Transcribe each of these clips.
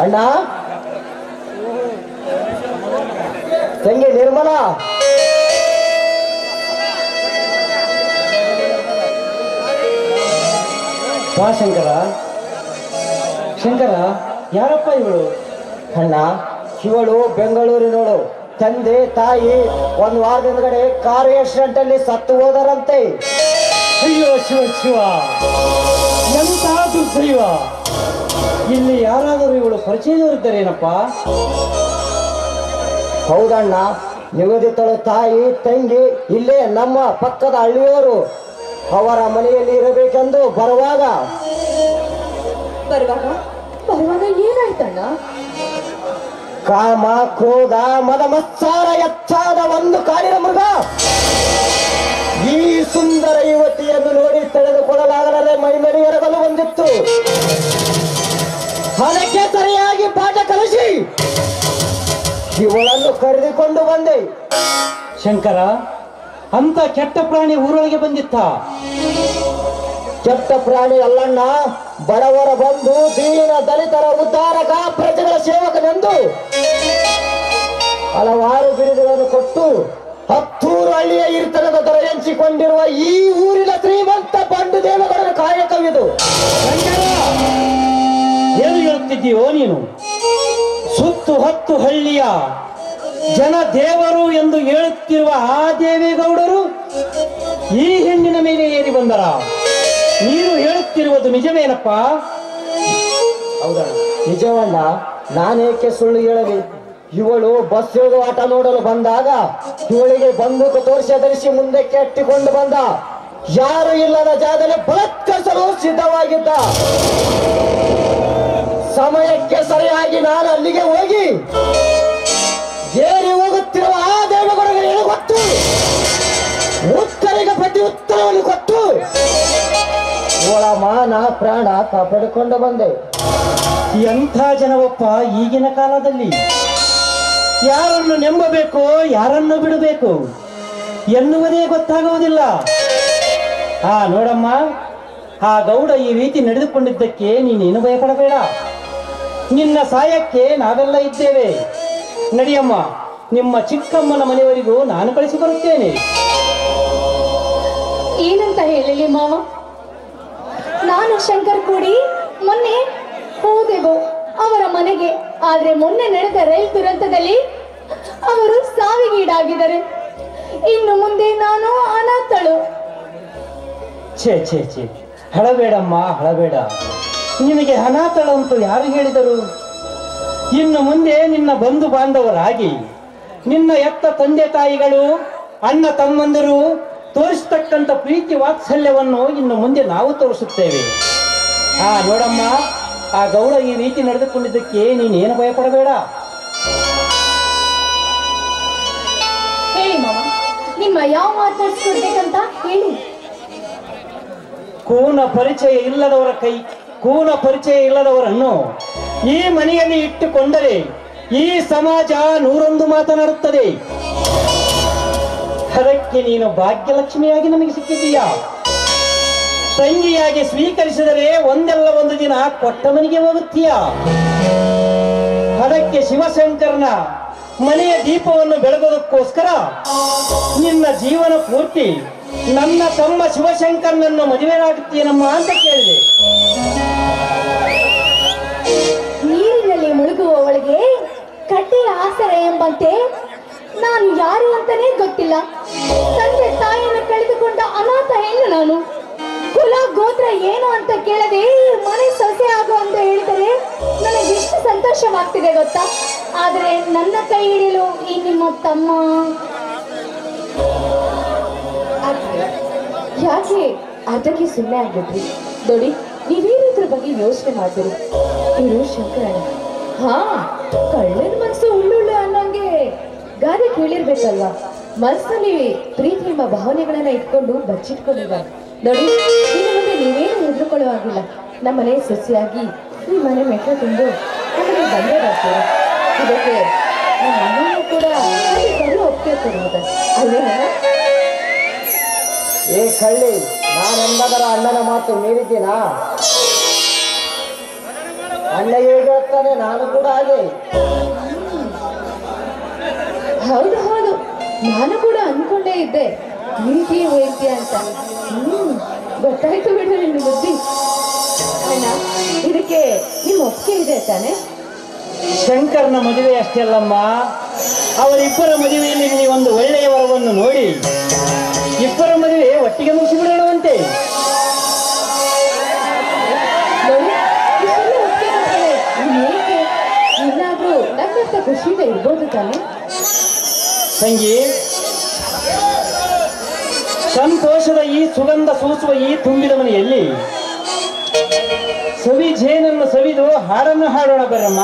ಅಣ್ಣ ತಂಗಿ ನಿರ್ಮಲಾ ಬಾ ಶಂಕರ. ಶಂಕರ, ಯಾರಪ್ಪ ಇವಳು? ಅಣ್ಣ, ಇವಳು ಬೆಂಗಳೂರಿನವಳು. ತಂದೆ ತಾಯಿ ಒಂದು ವಾರದಿಂದಗಡೆ ಕಾರು ಆಕ್ಸಿಡೆಂಟ್ ಅಲ್ಲಿ ಸತ್ತು ಹೋದರಂತೆ. ಅಯ್ಯೋ ಶಿವ ಶಿವ, ಎಂತ ದುರ್ದೈವ! ಇಲ್ಲಿ ಯಾರಾದರೂ ಇವಳು ಪರಿಚಯದವರಿದ್ದಾರೇನಪ್ಪ? ಹೌದಣ್ಣ, ನಿವೇದಿತಳು ತಾಯಿ ತಂಗಿ ಇಲ್ಲೇ ನಮ್ಮ ಪಕ್ಕದ ಹಳ್ಳಿಯವರು. ಅವರ ಮನೆಯಲ್ಲಿ ಇರಬೇಕೆಂದು ಬರುವಾಗ ಏನಾಯ್ತಣ್ಣ? ಕಾಮ ಕ್ರೋಧ ಮದ ಮತ್ಸಾರ ಎಚ್ಚಾದ ಒಂದು ಕಾಡಿನ ಮೃಗ ಈ ಸುಂದರ ಯುವತಿಯನ್ನು ನೋಡಿ ತಡೆದುಕೊಳ್ಳಲಾಗದೆ ಮೈಮೇಲೆ ಎರಗಲು ಬಂದಿತ್ತು. ಅದಕ್ಕೆ ಸರಿಯಾಗಿ ಪಾಠ ಕಲಿಸಿ ಇವಳನ್ನು ಕರೆದುಕೊಂಡು ಬಂದೆ. ಶಂಕರ, ಅಂತ ಕೆಟ್ಟ ಪ್ರಾಣಿ ಊರೊಳಗೆ ಬಂದಿತ್ತ? ಕೆಟ್ಟ ಪ್ರಾಣಿ ಅಲ್ಲಣ್ಣ, ಬಡವರ ಬಂಧು, ದೀನ ದಲಿತರ ಉದ್ಧಾರಕ, ಪ್ರಜೆಗಳ ಸೇವಕನೆಂದು ಹಲವಾರು ಬಿರುದುಗಳನ್ನು ಕೊಟ್ಟು ಹತ್ತೂರು ಹಳ್ಳಿಯ ಇರ್ತನದ ದರ ಎನಿಸಿಕೊಂಡಿರುವ ಈ ಊರಿನ ಶ್ರೀಮಂತ ಬಂಡು ದೇವಗಳ ಕಾಯಕವಿದು. ಏನು ಹೇಳುತ್ತಿದ್ದೀಯೋ ನೀನು? ಸುತ್ತು ಹತ್ತು ಹಳ್ಳಿಯ ಜನ ದೇವರು ಎಂದು ಹೇಳುತ್ತಿರುವ ಆ ದೇವೇಗೌಡರು ಈ ಹೆಣ್ಣಿನ ಮೇಲೆ ಏರಿ ಬಂದರ? ನೀನು ಹೇಳುತ್ತಿರುವುದು ನಿಜವೇನಪ್ಪ? ಹೌದಣ್ಣ, ನಿಜವಣ್ಣ. ನಾನೇಕೆ ಸುಳ್ಳು ಹೇಳಲಿ? ಇವಳು ಬಸ್ ಇಳಿದು ಆಟ ನೋಡಲು ಬಂದಾಗ ಇವಳಿಗೆ ಬಂದೂಕು ತೋರಿಸಿ ಧರಿಸಿ ಮುಂದಕ್ಕೆ ಅಟ್ಟಿಕೊಂಡು ಬಂದ. ಯಾರು ಇಲ್ಲದ ಜಾಗದಲ್ಲಿ ಬಲತ್ಕರಿಸಲು ಸಿದ್ಧವಾಗಿದ್ದ. ಸಮಯಕ್ಕೆ ಸರಿಯಾಗಿ ನಾನು ಅಲ್ಲಿಗೆ ಹೋಗಿ ಏರಿ ಹೋಗುತ್ತಿರುವ ಆ ದೇವಗಳಿಗೆ ಏನು ಗೊತ್ತು, ಉತ್ತರಿಗೆ ಪ್ರತಿ ಉತ್ತರವನ್ನು ಕೊಟ್ಟು ಇವಳ ಮಾನ ಪ್ರಾಣ ಕಾಪಾಡಿಕೊಂಡು ಬಂದೆ. ಎಂಥ ಜನವಪ್ಪ ಈಗಿನ ಕಾಲದಲ್ಲಿ! ಯಾರನ್ನು ನಂಬಬೇಕೋ ಯಾರನ್ನು ಬಿಡಬೇಕು ಎನ್ನುವುದೇ ಗೊತ್ತಾಗುವುದಿಲ್ಲ. ನೋಡಮ್ಮ, ಆ ಗೌಡ ಈ ರೀತಿ ನಡೆದುಕೊಂಡಿದ್ದಕ್ಕೆ ನೀನೇನು ಭಯಪಡಬೇಡ. ನಿನ್ನ ಸಹಾಯಕ್ಕೆ ನಾವೆಲ್ಲ ಇದ್ದೇವೆ. ನಡಿಯಮ್ಮ, ನಿಮ್ಮ ಚಿಕ್ಕಮ್ಮನ ಮನೆಯವರಿಗೂ ನಾನು ಕಳಿಸಿ ಬರುತ್ತೇನೆ. ಏನಂತ ಹೇಳಲಿ ಮಾವ? ನಾನು ಶಂಕರ್ ಕೂಡಿ ಮೊನ್ನೆ ಹೋದೆವು ಅವರ ಮನೆಗೆ. ಆದ್ರೆ ಮೊನ್ನೆ ನಡೆದ ರೈಲು ದುರಂತದಲ್ಲಿ ಅವರು ಸಾವಿಗೀಡಾಗಿದ್ದಾರೆ. ಇನ್ನು ಮುಂದೆ ನಾನು ಅನಾಥಳು. ಛೇ ಛೇ ಛೇ, ಹಳಬೇಡಮ್ಮ, ಹಳಬೇಡ. ನಿನಗೆ ಅನಾಥಳು ಅಂತ ಯಾರು ಹೇಳಿದರು? ಇನ್ನು ಮುಂದೆ ನಿನ್ನ ಬಂಧು ಬಾಂಧವರಾಗಿ ನಿನ್ನ ಎತ್ತ ತಂದೆ ತಾಯಿಗಳು, ಅಣ್ಣ ತಮ್ಮಂದಿರು ತೋರಿಸ್ತಕ್ಕಂಥ ಪ್ರೀತಿ ವಾತ್ಸಲ್ಯವನ್ನು ಇನ್ನು ಮುಂದೆ ನಾವು ತೋರಿಸುತ್ತೇವೆ. ನೋಡಮ್ಮ, ಆ ಗೌಡ ಈ ರೀತಿ ನಡೆದುಕೊಂಡಿದ್ದಕ್ಕೆ ನೀನೇನು ಭಯಪಡಬೇಡ. ಹೇಳಿ ಮಾವ, ನಿಮ್ಮ ಯಾವ ಮಾತಾಡ್ಸ್ಕೊಡ್ಬೇಕಂತ ಹೇಳಿ. ಕೂನ ಪರಿಚಯ ಇಲ್ಲದವರನ್ನು ಈ ಮನೆಯಲ್ಲಿ ಇಟ್ಟುಕೊಂಡರೆ ಈ ಸಮಾಜ ನೂರೊಂದು ಮಾತನಾಡುತ್ತದೆ. ಅದಕ್ಕೆ ನೀನು ಭಾಗ್ಯಲಕ್ಷ್ಮಿಯಾಗಿ ನಮಗೆ ಸಿಕ್ಕಿದ್ದೀಯಾ? ತಂಗಿಯಾಗಿ ಸ್ವೀಕರಿಸಿದರೆ ಒಂದಲ್ಲ ಒಂದು ದಿನ ಕೊಟ್ಟ ಮನೆಗೆ ಹೋಗುತ್ತೀಯಾ? ಅದಕ್ಕೆ ಶಿವಶಂಕರನ ಮನೆಯ ದೀಪವನ್ನು ಬೆಳಗೋದಕ್ಕೋಸ್ಕರ ನಿನ್ನ ಜೀವನ ಪೂರ್ತಿ ನನ್ನ ತಮ್ಮ ಶಿವಶಂಕರನನ್ನು ಮದುವೆಯಾಗುತ್ತೀನಮ್ಮ ಅಂತ ಕೇಳಿದೆ. ನೀರಿನಲ್ಲಿ ಮುಳುಗುವವಳಿಗೆ ಕಟ್ಟೆಯ ಆಸರೆ ಎಂಬಂತೆ ನಾನು ಯಾರು ಅಂತಾನೆ ಗೊತ್ತಿಲ್ಲ. ತಂದೆ ತಾಯಿಯನ್ನು ಕಳೆದುಕೊಂಡ ಅನಾಥ ಹೆಣ್ಣು ನಾನು. ಕುಲ ಗೋತ್ರ ಏನು ಅಂತ ಕೇಳದೆ ಮನೆ ಸೊಸೆ ಆಗು ಅಂತ ಹೇಳಿದರೆ ನನಗೆ ಎಷ್ಟು ಸಂತೋಷವಾಗ್ತಿದೆ ಗೊತ್ತಾ? ಆದ್ರೆ ನನ್ನ ಕೈ ಹಿಡಿಯಲು ಈ ನಿಮ್ಮ ತಮ್ಮ ಯಾಕೆ ಅದಕ್ಕೆ ಸುಮ್ಮನೆ ಆಗ್ಬಿಟ್ರಿ? ನೋಡಿ, ನೀವೇನಿದ್ರ ಬಗ್ಗೆ ಯೋಚನೆ ಮಾಡ್ತೀರಿ. ಇರು ಶಂಕರಣ್ಣ, ಕಳ್ಳನ ಮನಸ್ಸು ಉಳ್ಳುಳ್ಳು ಅನ್ನಂಗೆ ಗಾದೆ ಕೇಳಿರ್ಬೇಕಲ್ವಾ? ಮನಸ್ಸಲ್ಲಿ ಪ್ರೀತಿ ಎಂಬ ಭಾವನೆಗಳನ್ನ ಇಟ್ಕೊಂಡು ಬಚ್ಚಿಟ್ಕೊಂಡಿದ್ದಾರೆ. ನೋಡಿ, ಇನ್ನು ಮುಂದೆ ನೀವೇನು ಹೆದರ್ಕೊಳ್ಳುವಾಗಿಲ್ಲ. ನಮ್ಮನೆ ಸೊಸೆಯಾಗಿ ಈ ಮನೆ ಮೆಟ್ಲು ತುಂಬ ನಮಗೆ ಬಂದೇ ಬರ್ತೀರ. ಇದಕ್ಕೆ ನಮ್ಮ ಮನೆಯೂ ಕೂಡ ಒಪ್ಪಿಗೆ ಕೊಡುವುದು ಅಲ್ವೇನ? ಏ ಕಳ್ಳಿ, ನಾನೆಂಬದರ ಅಣ್ಣನ ಮಾತು ಮೀರಿದ್ದೀನಾ? ಅಣ್ಣ ಹೇಗೆ ಹೇಳ್ತಾನೆ ನಾನು ಕೂಡ ಹಾಗೆ. ಹೌದು ಹೌದು, ನಾನು ಕೂಡ ಅನ್ಕೊಂಡೇ ಇದ್ದೆ ಈ ರೀತಿ ಹೇಳ್ತೀಯ ಅಂತ. ಗೊತ್ತಾಯ್ತು ಬಿಡು ನಿನ್ನ ಬುದ್ಧಿ. ಅಣ್ಣ, ಇದಕ್ಕೆ ನಿಮ್ಮ ಒಪ್ಪಿಗೆ ಇದೆ ತಾನೆ? ಶಂಕರ್ನ ಮದುವೆ ಅಷ್ಟೇ ಅಲ್ಲಮ್ಮ, ಅವರಿಬ್ಬರ ಮದುವೆಯಲ್ಲಿ ನೀವೊಂದು ಒಳ್ಳೆಯ ವರವನ್ನು ನೋಡಿ ಇಬ್ಬರ ಮದುವೆ ಒಟ್ಟಿಗೆ ಮುಗಿಸಿಬಿಡೋಣವಂತೆ. ಇನ್ನಾದ್ರೂ ನನ್ನಂತ ಖುಷಿಯಿಂದ ಇರ್ಬೋದು ತಾನೆ? ತಂಗಿ, ಸಂತೋಷದ ಈ ಸುಗಂಧ ಸೂಸುವ ಈ ತುಂಬಿದ ಮನೆಯಲ್ಲಿ ಸವಿ ಜೇನನ್ನು ಸವಿದು ಹಾಡನ್ನು ಹಾಡೋಣ ಬರಮ್ಮ.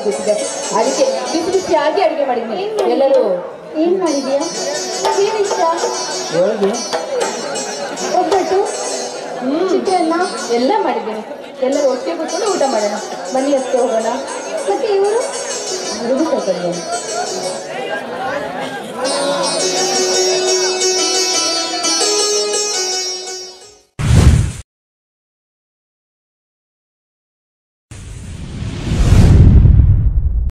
ಬಿಟ್ಟಿದೆ. ಅದಕ್ಕೆ ಬಿಸಿ ಬಿಸಿಯಾಗಿ ಅಡುಗೆ ಮಾಡಿದ್ನಿ. ಎಲ್ಲರೂ ಏನ್ ಮಾಡಿದ್ಯಾ? ಏನ್ ಇಷ್ಟ? ಹೋಳಿಗೆ ಒಬ್ಬಟ್ಟು, ಚಿತ್ರಾನ್ನ ಎಲ್ಲ ಮಾಡಿದ್ದೀನಿ. ಎಲ್ಲರೂ ಒಟ್ಟಿಗೆ ಕೂತ್ಕೊಂಡು ಊಟ ಮಾಡೋಣ. ಬನ್ನಿ ಅಷ್ಟೇ ಹೋಗೋಣ. ಮತ್ತೆ ಇವರು ಅಡುಗೆ ತಗೊಳ್ಳಿ.